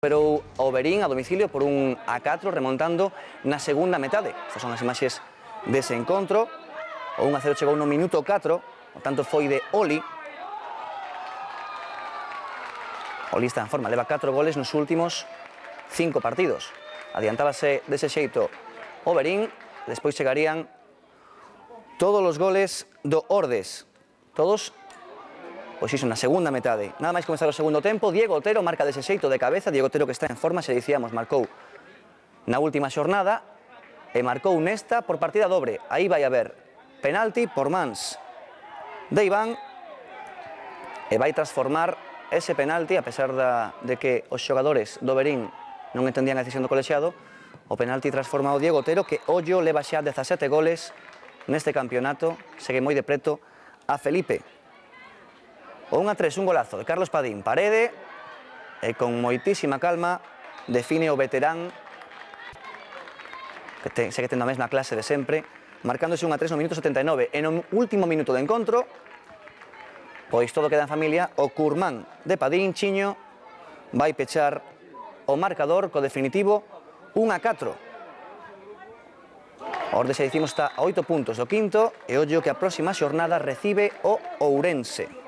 Superou o Verín a domicilio por un A4 remontando na segunda metade. Estas son as imaxes dese encontro. O 1-0 chegou no minuto 4, o tanto foi de Oli. Oli está en forma, leva 4 goles nos últimos 5 partidos. Adiantábase dese xeito o Verín, despois chegarían todos os goles do Ordes. Todos, pois iso, na segunda metade. Nada máis comezar o segundo tempo, Diego Otero marca dese xeito de cabeza. Diego Otero, que está en forma, se dicíamos, marcou na última xornada e marcou nesta por partida dobre. Aí vai haber penalti por mans de Iván e vai transformar ese penalti, a pesar de que os xogadores do Verín non entendían a decisión do colexiado. O penalti transforma o Diego Otero, que ollo leva xa 17 goles neste campeonato, segue moi de preto a Felipe. O 1-3, un golazo de Carlos Padín, parede, e con moitísima calma define o veterán, que segue tendo a mesma clase de sempre, marcándose 1-3 no minuto 79. E no último minuto de encontro, pois todo queda en familia, o Curmán de Padín, Chiño, vai pechar o marcador co definitivo 1-4. O Ordes, xa dicimos, está a 8 puntos do quinto, e ollo que a próxima xornada recibe o Ourense.